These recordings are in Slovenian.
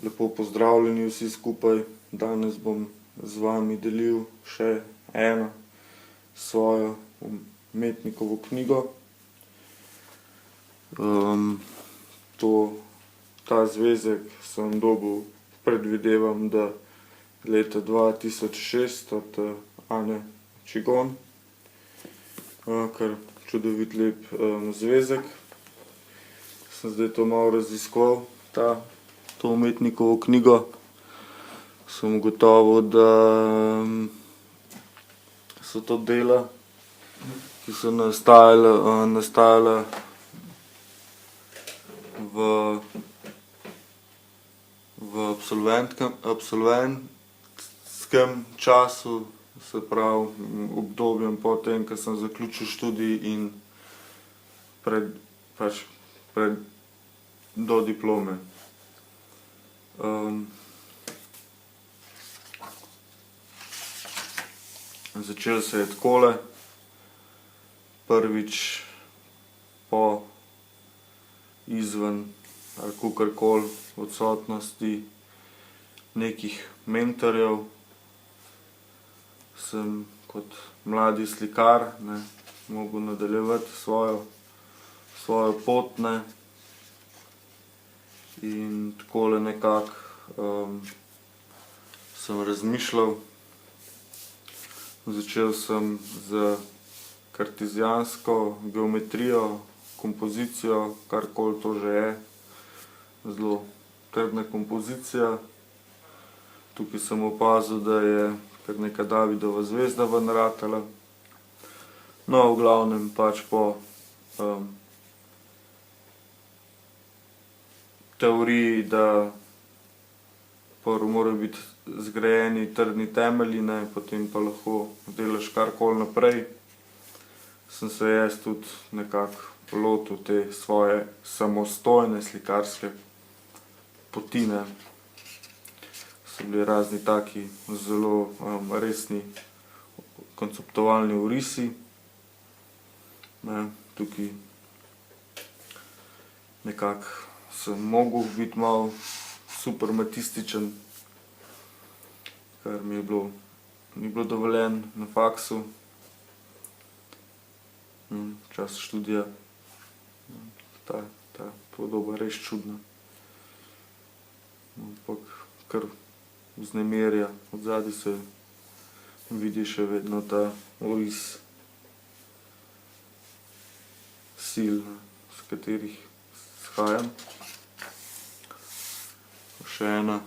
Lepo pozdravljeni vsi skupaj. Danes bom z vami delil še eno svojo umetnikovo knjigo. Ta zvezek sem dobil, predvidevam, da leta 2006 od Ane Čigon. Kar čudovit lep zvezek. Sem zdaj to malo raziskoval, to umetnikovo knjigo. Sem ugotovil, da so to dela, ki so nastajala v absolventskem času, se pravi obdobjem po tem, ko sem zaključil študij in do diplome. Začelo se je takole. Prvič po izven ali kakorkoli odsotnosti nekih mentorjev sem kot mladi slikar mogel nadaljevati svojo pot. In takole nekako sem razmišljal. Začel sem z kartezijansko geometrijo, kompozicijo, karkoli to že je. Zelo trdna kompozicija. Tukaj sem opazil, da je kar neka Davidova zvezda ven ratala. No, v glavnem po teoriji, da prvo morajo biti zgrajeni trdni temelji, potem pa lahko delaš karkoli naprej. Sem se jaz tudi nekako lotil te svoje samostojne slikarske poti. So bili razni taki zelo resni konceptualni orisi. Tukaj nekako sem mogel biti malo suprematističen, kar mi ni bilo dovoljeno na faksu. V času študija. Ta podoba je res čudna. Ampak kar vznemirja. Odzadaj se vidi še vedno ta oris sil, s katerih izhajam. Še ena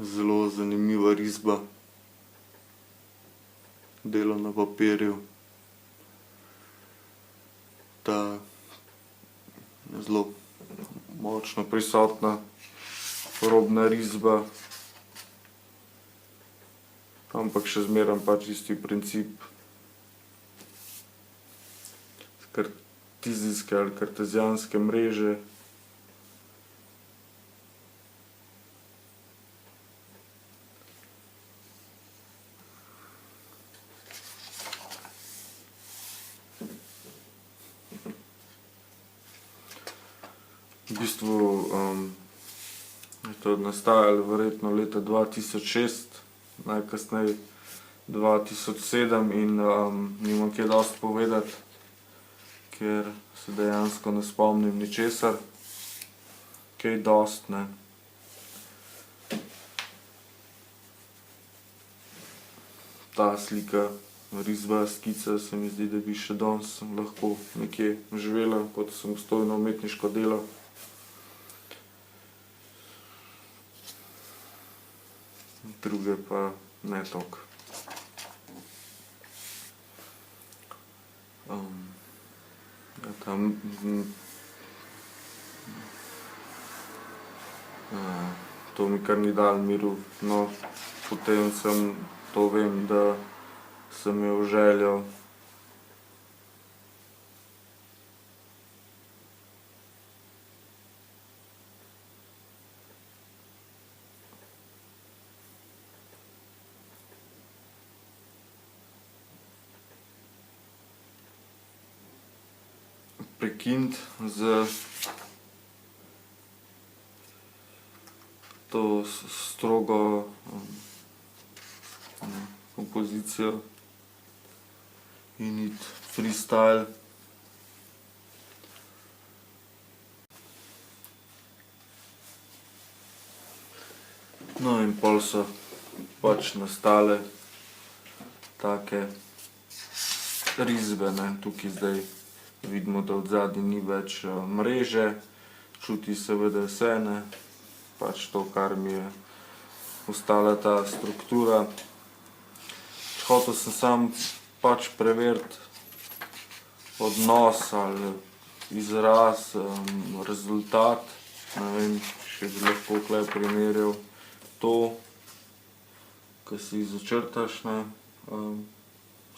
zelo zanimiva risba. Delo na papirju. Ta zelo močno prisotna robna risba. Ampak še zmeraj isti princip. Kartizijske ali kartezijanske mreže. V bistvu je to nastajalo verjetno leta 2006, najkasneje 2007 in nimam kaj dosti povedati, ker se dejansko ne spomnim ničesar, kaj dosti. Ta slika, risba, skica se mi zdi, da bi še danes lahko nekje živela kot samostojno umetniško delo. Druge pa ne toliko. To mi kar ni dalo miru. No, potem to vem, da sem imel željo prekiniti z to strogo kompozicijo in iti freestyle. No in pol so pač nastale take risbe, ne. Tukaj zdaj vidimo, da od zadaj ni več mreže, čuti se vse, ne. Pač to, kar mi je ostala ta struktura. Hotel sem samo pač preveriti odnos ali izraz, rezultat. Ne vem, še bi lahko tule primerjal to, ko si začrtaš, ne,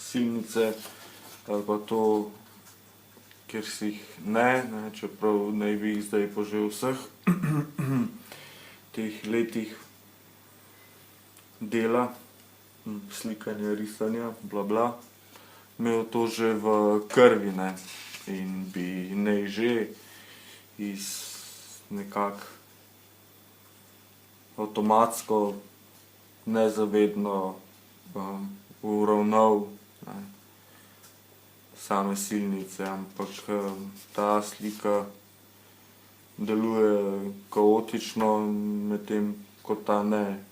silnice, ali pa to, ker si jih ne, čeprav naj bi jih zdaj po že vseh teh letih dela, slikanja, risanja, bla bla, imel to že v krvi, ne, in bi naj že iz nekako avtomatsko, nezavedno uravnal, ne, same silnice, ampak ta slika deluje kaotično, medtem ko ta ne.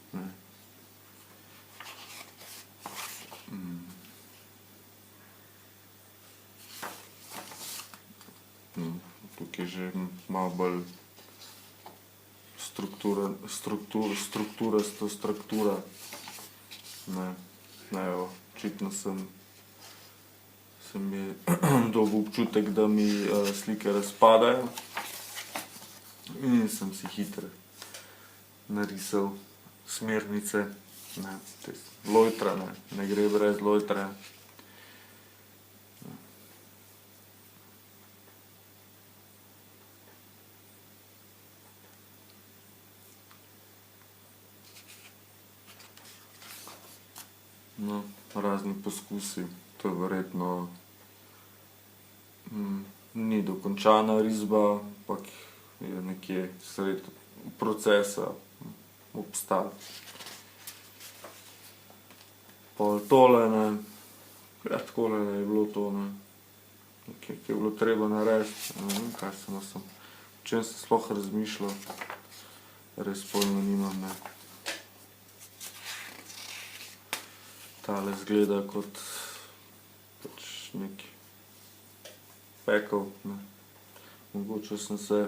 Tukaj je že malo bolj struktura. Ne, evo, očitno sem je dobil občutek, da mi slike razpadajo in sem si hitro narisal smernice, ne, lojtra, ne gre brez lojtra. No, razni poskusi, to je verjetno ni dokončana risba, ampak je nekje sredi procesa obstal. Pol tole, ne, ja, takole je bilo to, ne, nekaj, ki je bilo treba narediti, ne vem, kaj sem, o čem sem sploh razmišljal, res pojma nimam, ne. Tale izgleda kot pač neki pekel, ne. Mogoče sem se,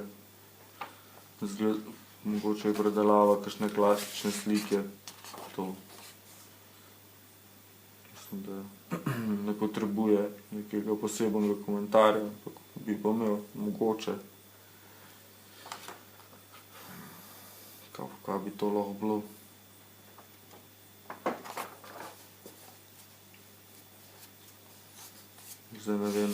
mogoče je predelava kakšne klasične slike, to. Mislim, da ne potrebuje nekega posebnega komentarja, ampak bi pa imel, mogoče. Kaj bi to lahko bilo? Zdaj ne vem,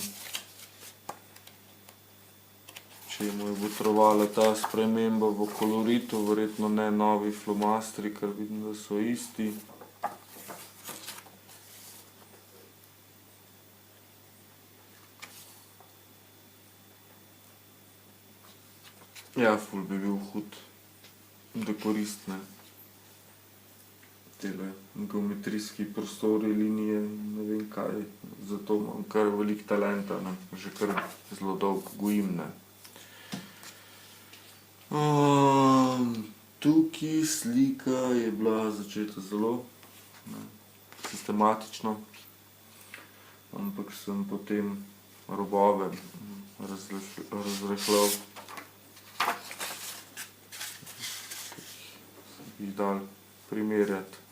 čemu je botrovala ta sprememba v koloritu, verjetno ne novi flomastri, ker vidim, da so isti. Ja, ful bi bil hud dekorist, ne. Tele geometrijski prostori, linije, ne vem kaj, zato imam kar veliko talenta, ne, že kar zelo dolgo gojim, ne. Tukaj slika je bila začeta zelo, ne, sistematično, ampak sem potem robove razrahljal. Bi jih dal primerjati.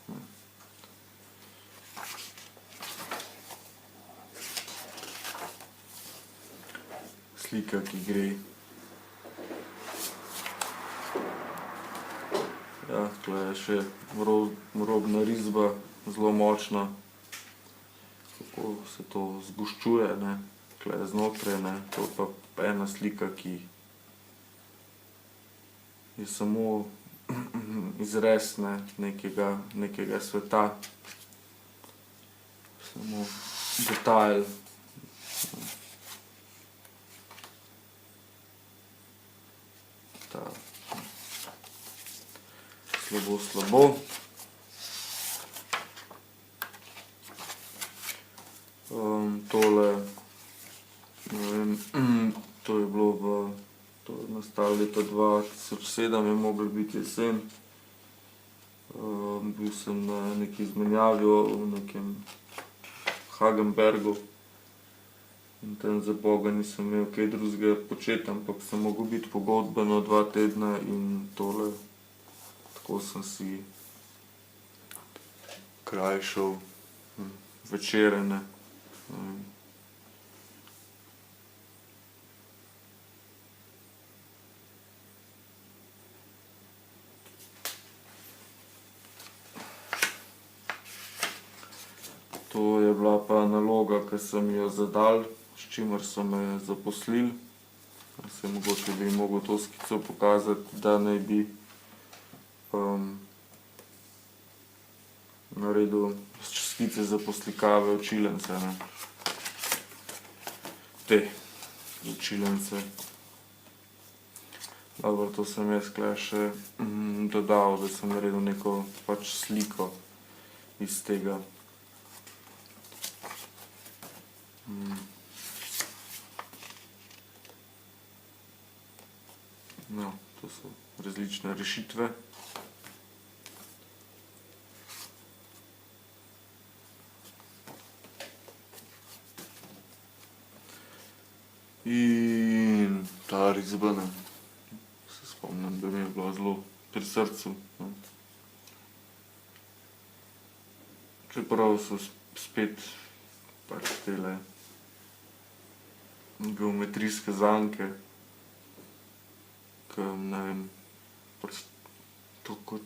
Slika, ki gre. Ja, tule je še robna risba, zelo močna. Kako se to zgoščuje, ne, tule znotraj, ne, to je pa ena slika, ki je samo izrez, ne, nekega sveta. Samo detajl. slabo, slabo. Tole, ne vem, to je bilo to je nastalo leta 2007, je moglo biti jesen. Bil sem na neki izmenjavi v nekem Hagenbergu in tam za Boga nisem imel kaj drugega početi, ampak sem mogel biti pogodbeno 2 tedna in tole, tako sem si krajšal večere, ne. To je bila pa naloga, ki sem jo zadal, s čimer so me zaposlili. Se mogoče bi mogel to skico pokazati, da naj bi naredil skice za poslikave učilnice, ne. Te učilnice. Dobro, to sem jaz tule še dodal, da sem naredil neko pač sliko iz tega. No, to so različne rešitve. In ta risba, ne, se spomnim, da mi je bila zelo pri srcu, no. Čeprav so spet pač tele geometrijske zanke, ke ne vem, pač toliko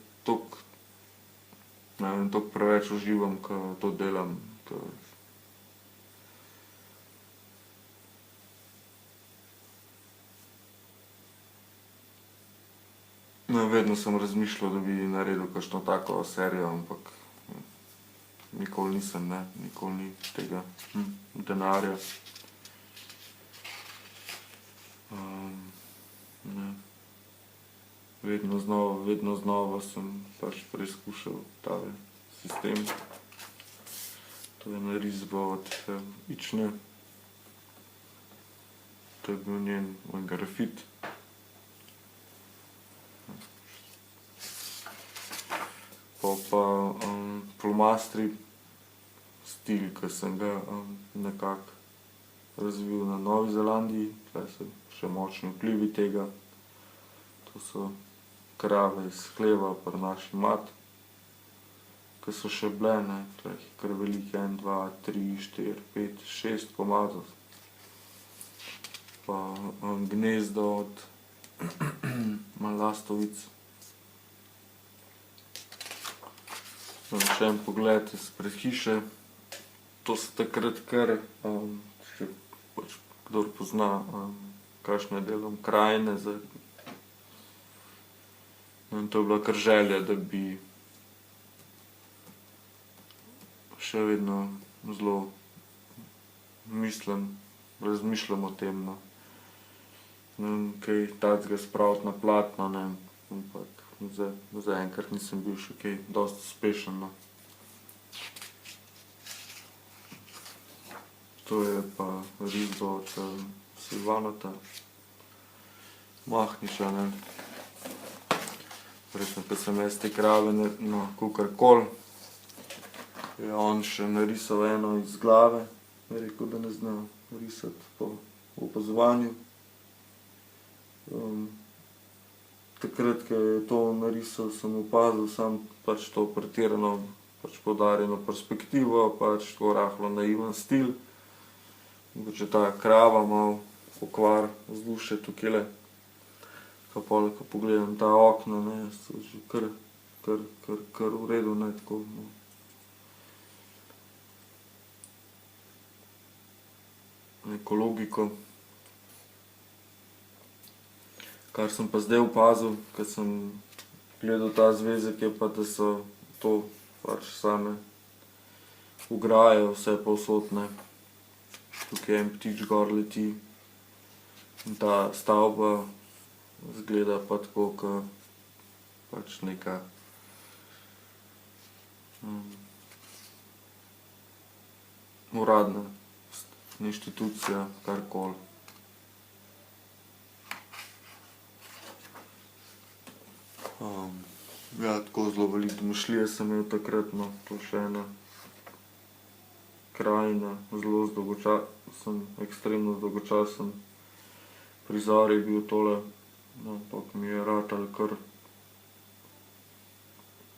ne vem, toliko preveč uživam, ke to delam, ke no, vedno sem razmišljal, da bi naredil kakšno tako serijo, ampak nikoli nisem, ne, nikoli ni tega denarja. Ne. Vedno znova sem pač preizkušal tale sistem. To je narisba od Ične. To je bil njen moj grafit. Pol pa flomastri, stil, ke sem ga nekako razvil na Novi Zelandiji, tule so še močni vplivi tega. To so krave iz hleva pri naši mati, ke so še bile, ne, tule jih je kar veliko, 1, 2, 3, 4, 5, 6 komadov. Pa gnezdo od lastovic. Še en pogled izpred hiše. To so takrat kar, če pač kdor pozna, kakšne delam krajine za, to je bila kar želja, da bi še vedno zelo razmišljam o tem, no. Ne vem, kaj takega spraviti na platno, ne, ampak zaenkrat nisem bil še kaj dosti uspešen, no. To je pa risba od Silvanota Mahniča, ne. Verjetno, ke sem jaz te krave kakorkoli, je on še narisal eno iz glave, je rekel, da ne zna risati po opazovanju. Takrat, ke je to narisal, sem opazil samo pač to pretirano pač poudarjeno perspektivo, pač tako rahlo naiven stil. Mogoče ta krava malo pokvari vzdušje tukajle. Ke pol, ke pogledam ta okna, ne, so že kar v redu, ne, tako, no. Neko logiko. Kar sem pa zdaj opazil, ke sem gledal ta zvezek, je pa, da so to pač same ograje vsepovsod, ne. Tukaj en ptič gor leti in ta stavba izgleda pa tako, ke pač neka uradna inštitucija, karkoli. Ja, tako zelo veliko domišljije sem imel takrat, no, to še ena krajina, ekstremno dolgočasen prizor je bil tole, no, ampak mi je ratal kar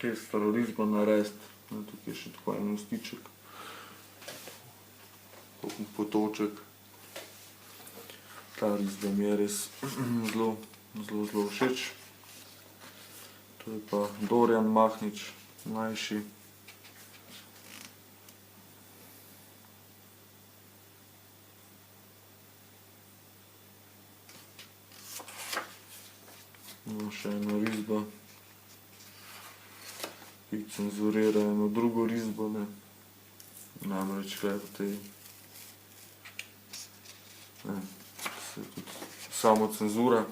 testa risba narediti, no, tukaj je še tako en mostiček, tako potoček. Ta risba mi je res zelo všeč. To je pa Dorjan Mahnič, mlajši. No, še ena risba, ki cenzurira eno drugo risbo, ne. Namreč gre v tej, ne, se tudi samocenzura.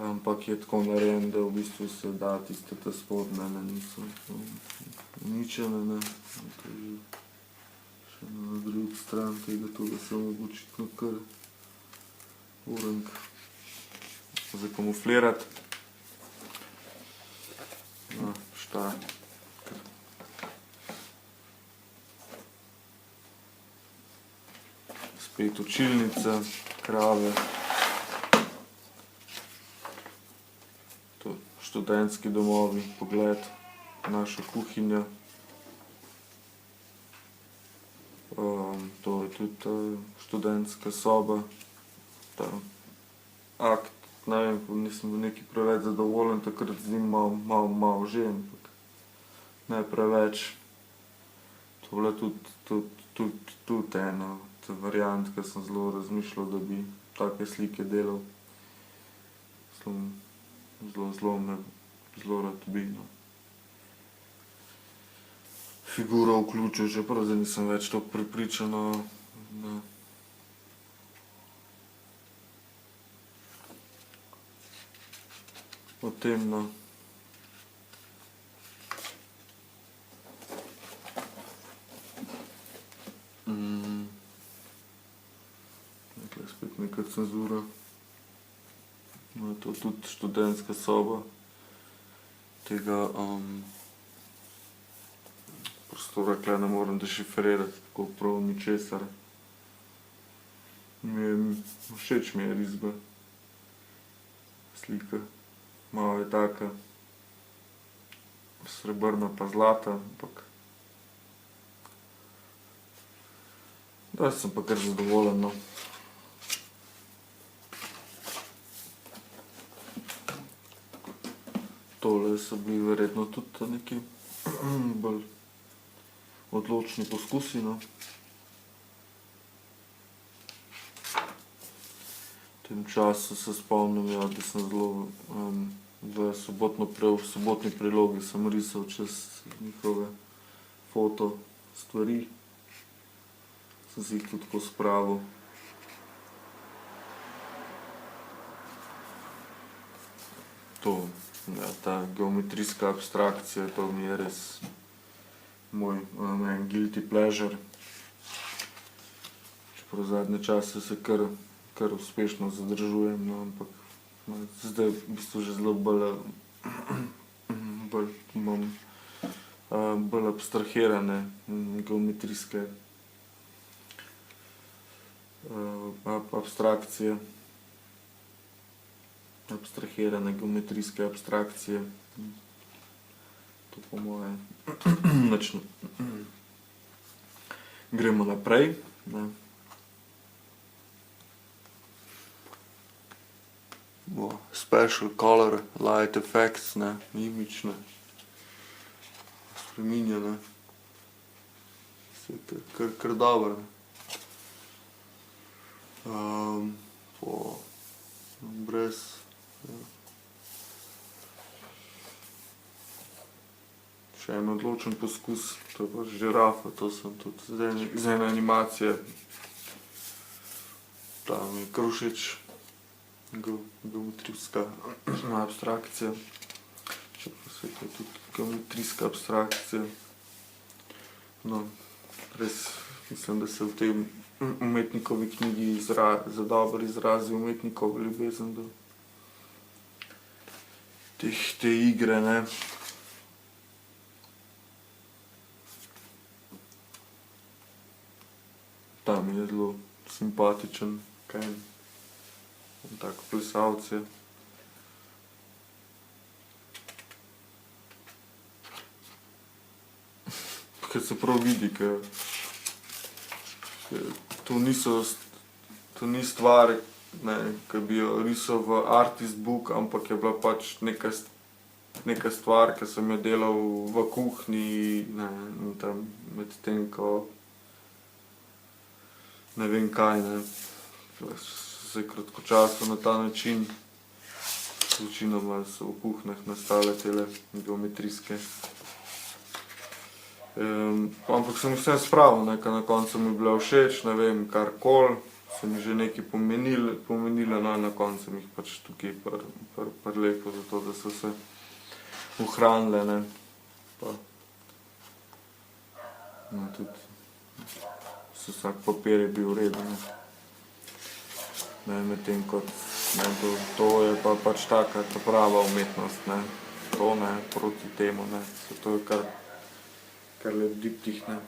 Ampak je tako narejen, da v bistvu se da tiste ta spodnje, ne, niso uničene, ne. To je še na drugi strani tega, to da se omogočitno kar orenk zakamuflirati. No, šta. Spet učilnica, krave. Študentski domovi, pogled, naša kuhinja. To je tudi študentska soba. Ta akt, ne vem, nisem bil nekaj preveč zadovoljen, takrat z njim malo že, ampak ne preveč. To je bila tudi ena od variant, ker sem zelo razmišljal, da bi take slike delal. Zelo rad bi, no, figuro vključil, čeprav zdaj nisem več toliko prepričan o tem, no. Tukaj je spet neka cenzura. No, to je tudi študentska soba. Tega prostora tukaj ne morem dešifrirati, tako prav ničesar. Všeč mi je risba, slika. Malo je taka srebrna pa zlata, ampak da sem pa kar zadovoljen, no. Tole so bili verjetno tudi neki bolj odločni poskusi, no. V tem času se spomnim, ja, da sem zelo v sobotni prilogi sem risal čez njihove foto stvari. Sem si jih tudi tako spravil. To, ja, ta geometrijska abstrakcija, to mi je res moj en guilty pleasure. Čeprav zadnje čase se kar uspešno zadržujem, no, ampak zdaj v bistvu že zelo bolj imam bolj abstrahirane geometrijske abstrakcije. Abstrahirane geometrijske abstrakcije. To po moje. Gremo naprej, ne. Special color, light effects, ne, imične, spreminjane. Vse je kar dobro, ne. Brez, ja. Še en odločen poskus, to je pa žirafa, to sem tudi z ene animacije. Ta mi je kar všeč. Geometrijska abstrakcija. čeprav se to je tudi geometrijska abstrakcija. No, res mislim, da se v tej umetnikovi knjigi za dobro izrazi umetnikovo ljubezen do te igre, ne. Ta mi je zelo simpatičen, Ken. On tak plesalec je. Ker se prav vidi, ker to ni stvar, ne, ki bi jo risal v artist book, ampak je bila pač neka stvar, ki sem jo delal v kuhinji, ne, in tam med tem, ko ne vem kaj, ne. Se kratkočasno na ta način, večinoma so v kuhinjah nastale tele geometrijske. Ampak sem vse spravil, ne, ker na koncu mi je bila všeč, ne vem, karkoli, so mi že nekaj pomenile, no, na koncu sem jih pač tukaj prilepil, zato da so se ohranile, ne. Pa no, tudi vsak papir je bil v redu, ne. Ne, medtem kot, ne, to je pa pač taka ta prava umetnost, ne. To, ne, proti temu, ne, to je kar lep diptih, ne.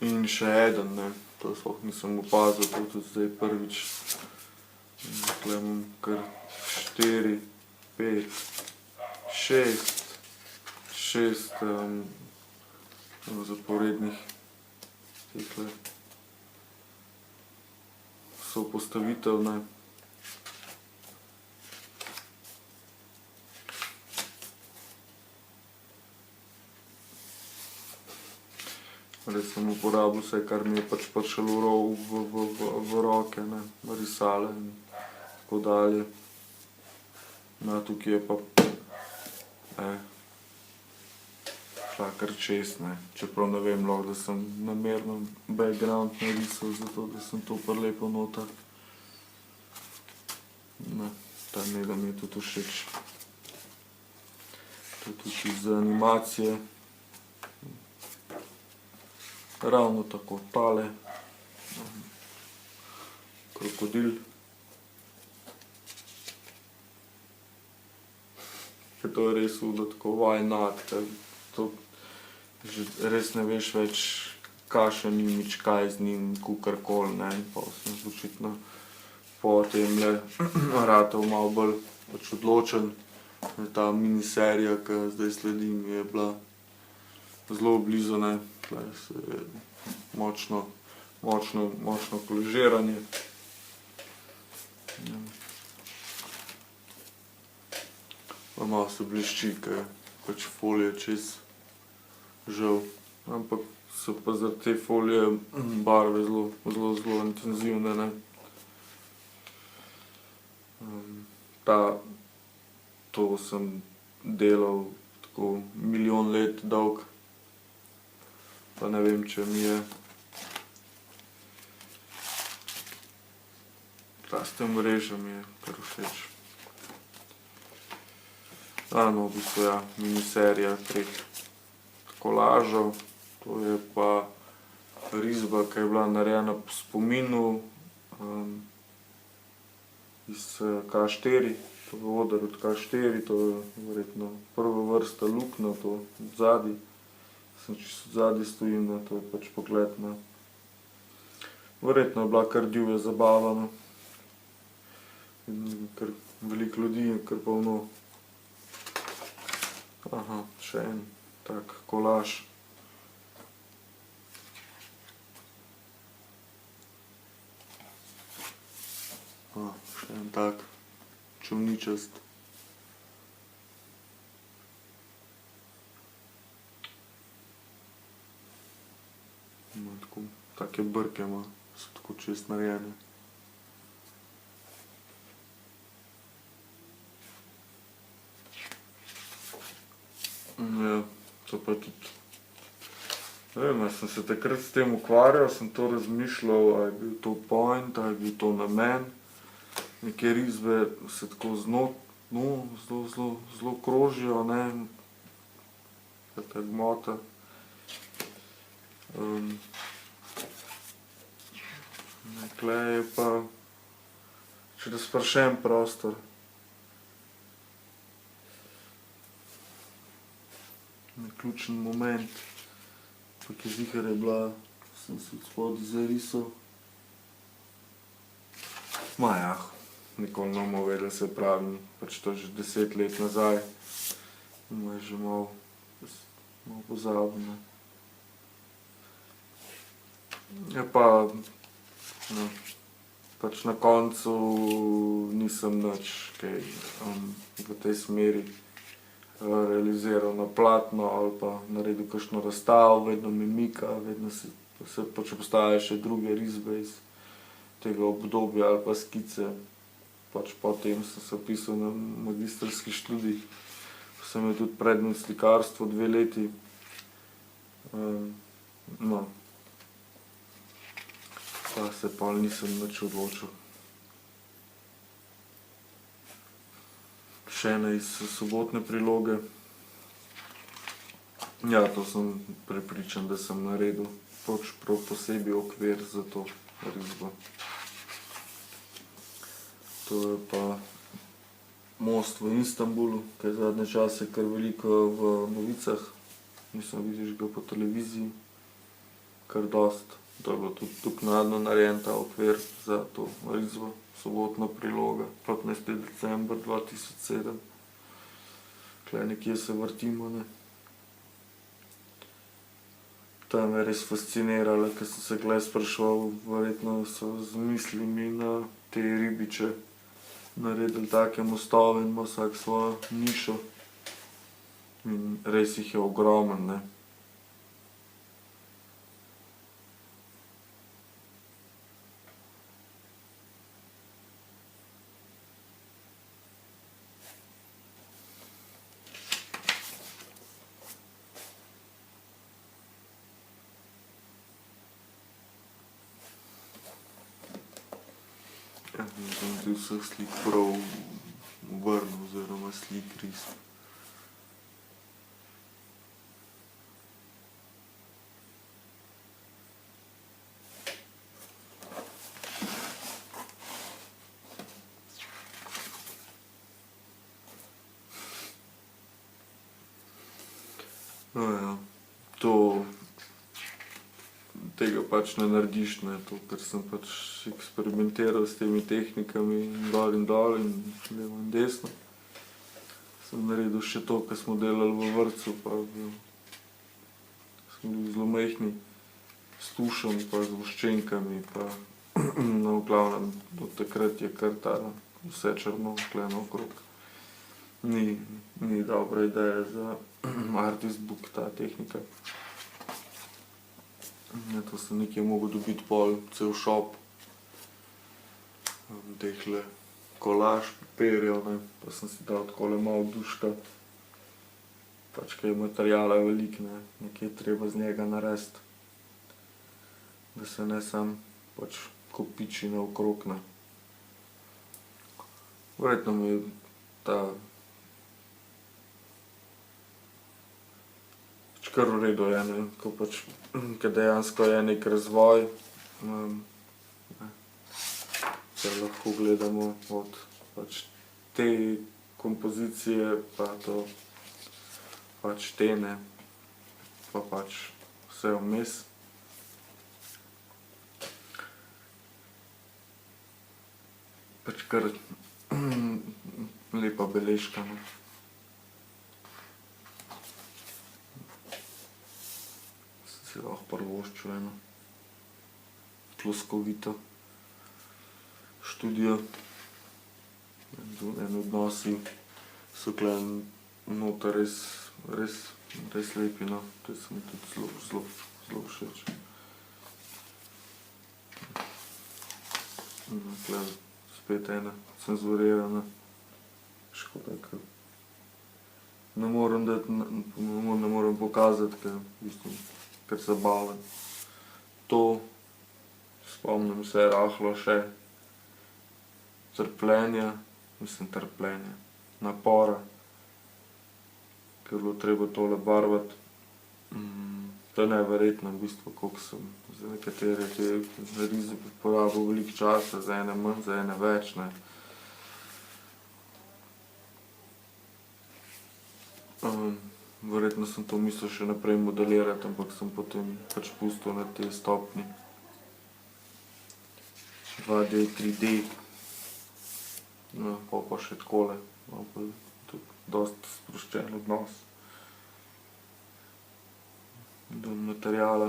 In še eden, ne, to sploh nisem opazil, to tudi zdaj prvič. Tule imam kar 4, 5, 6 zaporednih tehle sopostavitev, ne. Res sem uporabil vse, kar mi je pač prišlo v roke, ne, risale in tako dalje. No, tukaj je pa šla kar čez, ne, čeprav ne vem, lahko da sem namerno background narisal, zato da sem to prilepil noter. Ne, ta njega mi je tudi všeč. To je tudi iz animacije. Ravno tako tale krokodil. Ker to je res hudo tako why not, ker to že res ne veš več, kakšen imidž, kaj z njim, kakorkoli, ne, in pol sem očitno po temle ratal malo bolj pač odločen. Ta miniserija, ki zdaj sledi, mi je bila zelo blizu, ne. Tule je močno kolažiranje. Pa malo se blešči, ker je pač folija čez, žal. Ampak so pa zaradi te folije barve zelo intenzivne, ne. To sem delal tako milijon let dolgo. Pa ne vem, če mi je ta s tem mrežo mi je kar všeč. No, v bistvu ja, miniserija 3 kolažev. To je pa risba, ki je bila narejena po spominu iz K4, to je oder od K4, to je verjetno prva vrsta luknja, to odzadaj. Sem čisto odzadaj stojim, ne, to je pač pogled na. Verjetno je bila kar divja zabava, no. Kar veliko ljudi je kar polno. Aha, še en tak kolaž. Še en tak čolničast. Ima tako, take brke ima, so tako čez narejene. Ja, to pa tudi, ne vem, sem se takrat s tem ukvarjal, sem to razmišljal, a je bil to point, a je bil to namen. neke risbe se tako zelo krožijo, ne, ta gmota. Tukaj je pa še razpršen prostor. Ključen moment, pa ki zihar je bila, sem se od spodaj zarisal. Nikoli ne bomo vedeli, se pravi, pač to že 10 let nazaj. Je že malo pozabljeno. Je pa, no, pač na koncu nisem nič kaj v tej smeri realiziral na platno ali pa naredil kakšno razstavo, vedno me mika, vedno se pač obstajajo še druge risbe iz tega obdobja ali pa skice. Pač potem sem se vpisal na magistrski študij, sem imel tudi predmet slikarstvo 2 leti. No, pa se pol nisem nič odločil. Še ena iz sobotne priloge. Ja, to sem prepričan, da sem naredil pač prav posebej okvir za to risbo. To je pa most v Istanbulu, ki je zadnje čase kar veliko v novicah. Mislim, vidiš ga po televiziji, kar dost. To je bilo tudi tukaj narejen ta okvir za to risbo, sobotna priloga, 15. december 2007. Tukaj nekje se vrtimo, ne. To me je res fasciniralo, ker sem se tukaj spraševal, verjetno so z mislimi na te ribiče naredili take mostove in ima vsak svojo nišo. In res jih je ogromen, ne. Ja, bom ti vseh slik prav vrnil oziroma slik risb. No ja, tega pač ne narediš, ne, to, ker sem pač eksperimentiral s temi tehnikami dol in levo in desno. Sem naredil še to, kar smo delali v vrtcu, pa smo bili zelo majhni, s tušem pa z voščenkami, pa no, v glavnem, od takrat je kar ta vse črno tukaj naokrog. Ni dobra ideja za artist book, ta tehnika. To sem nekje mogel dobiti pol cel šop tehle kolaž papirjev, ne, pa sem si dal takole malo duška. Pač kaj je materiala veliko, ne, nekaj je treba z njega narediti, da se ne samo pač kopiči naokrog, ne. Verjetno mi je ta kar v redu je, ne, ko pač, ke dejansko je neki razvoj, ke lahko gledamo od pač te kompozicije pa do pač te, ne, pa pač vse vmes. Pač kar lepa beležka, no. Si lahko privoščil eno ploskovito študijo. En odnosi so tukaj noter res lepi, no. To se mi tudi zelo všeč. Tukaj spet ena cenzurirana. Škoda, ker ne morem pokazati, ker v bistvu kar zabaven. To, spomnim se rahlo še trpljenja, napora, ker je bilo treba tole barvati. To je neverjetno v bistvu, koliko sem za nekatere te rize porabil veliko časa, za ene manj, za ene več, ne. Verjetno sem to mislil še naprej modelirati, ampak sem potem pač pustil na tej stopnji 2D, 3D. No, pol pa še takole, malo bolj tudi dosti sproščen odnos do materiala,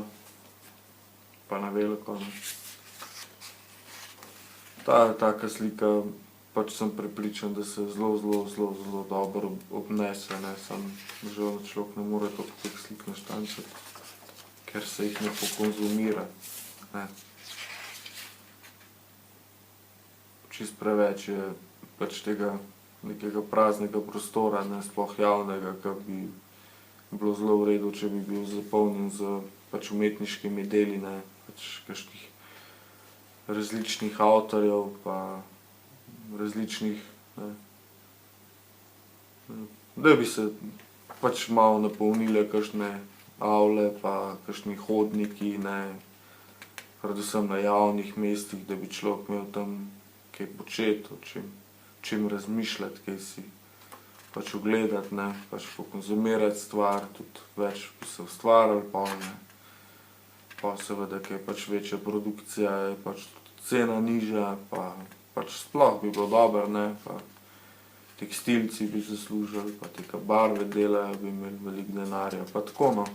pa na veliko, ne. Ta taka slika, pač sem prepričan, da se zelo dobro obnese, ne, samo žal človek ne more toliko teh slik naštančiti, ker se jih ne pokonzumira, ne. Čisto preveč je pač tega nekega praznega prostora, ne, sploh javnega, ke bi bilo zelo v redu, če bi bil zapolnjen z pač umetniškimi deli, ne, pač kakšnih različnih avtorjev pa različnih, ne, da bi se pač malo napolnile kakšne avle pa kakšni hodniki, ne, predvsem na javnih mestih, da bi človek imel tam kaj početi, o čem razmišljati, kaj si pač ogledati, ne, pač pokonzumirati stvar, tudi več bi se ustvarilo pol, ne. Pol seveda, ke je pač večja produkcija, je pač tudi cena nižja, pa pač sploh bi bilo dobro, ne, pa tekstilci bi zaslužili, pa ti, ke barve delajo, bi imeli veliko denarja, pa tako, no.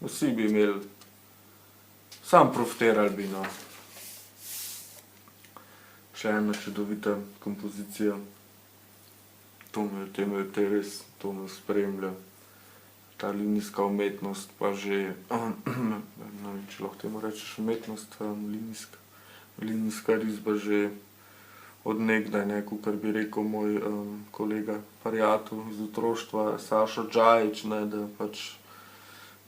Vsi bi imeli, samo profitirali bi, no. Še ena čudovita kompozicija. To me spremlja. Ta linijska umetnost pa že, ne vem, če lahko temu rečeš umetnost, linijska risba že od nekdaj, ne, kakor bi rekel moj kolega, prijatelj iz otroštva, Sašo Džajić, ne, da pač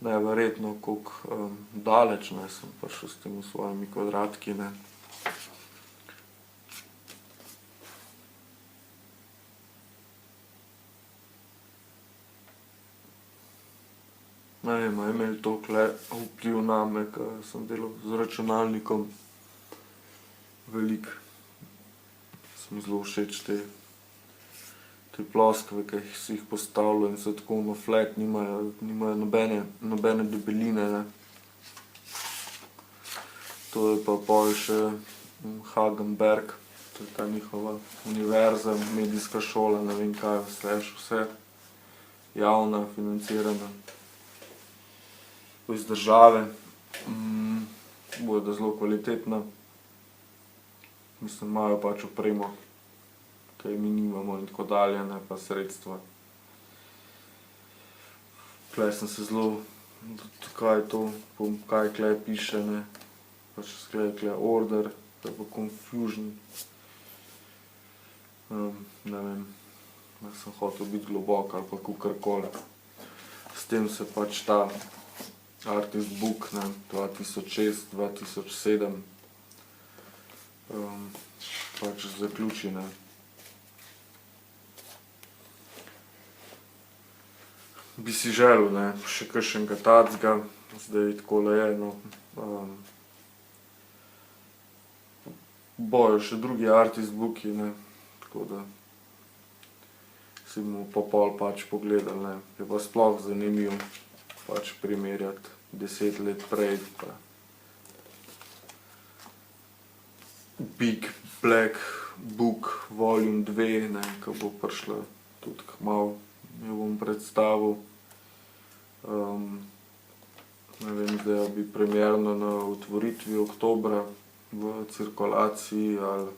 neverjetno, koliko daleč, ne, sem prišel s temi svojimi kvadratki, ne. Ne vem, a je imelo tolikole vpliv name, ke sem delal z računalnikom. Veliko so mi zelo všeč te ploskve, ke si jih postavlja in so tako na flat, nimajo nobene debeline, ne. To je pa pol še Hagenberg, to je ta njihova univerza, medijska šola, ne vem kaj vse, javna, financirana iz države. Bojo zelo kvalitetna. Mislim, imajo pač opremo, ke je mi nimamo in tako dalje, ne, pa sredstva. Tule sem se zelo, kaj je to, kaj tule piše, ne. Pač izgleda tule order, to je pa confusion. Ne vem, jaz sem hotel biti globok ali pa kakorkoli. S tem se pač ta artist book, ne, 2006, 2007 pač zaključi, ne. Bi si želel, ne, še kakšnega takega, zdaj takole je, no. Bojo še drugi artist booki, ne, tako da si bomo pa pol pač pogledali, ne. Je pa sploh zanimivo pač primerjati 10 let prej pa Big Black Book volume 2, ne, ke bo prišla tudi kmalu, jo bom predstavil. Ne vem, zdaj bi premierno na otvoritvi oktobra v cirkulaciji ali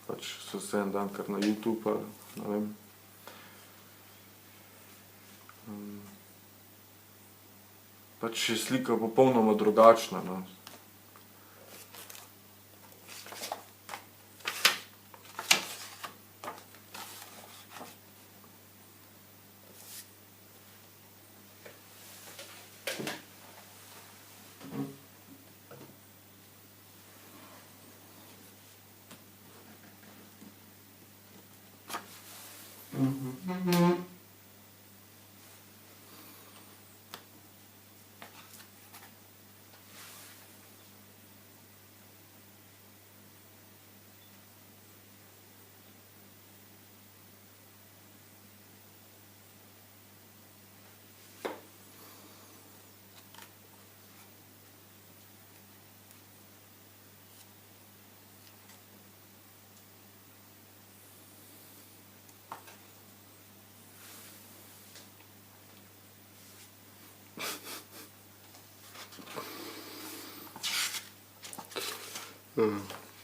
pač se vse en dan kar na Youtube ali ne vem. Pač je slika popolnoma drugačna, no.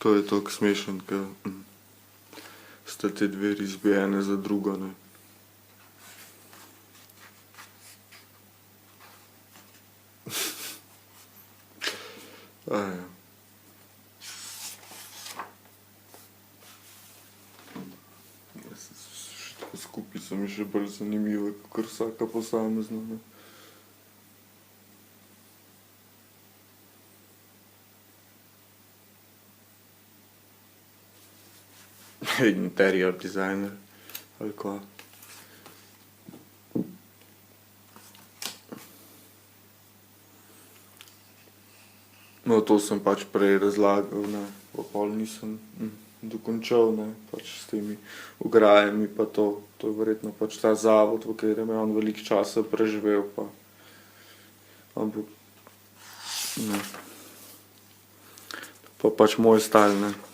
To je tako smešen, ker sta te dve risbi ene za drugo, ne. Ja. Tako skupaj so mi še bolj zanimive, kakor vsaka posamezna, ne. Interior designer ali kva. No, to sem pač prej razlagal, ne, pa pol nisem dokončal, ne, pač s temi ograjami pa to. To je verjetno pač ta zavod, v katerem je on veliko časa preživel, pa ampak, ne. Pa pač moj stil, ne.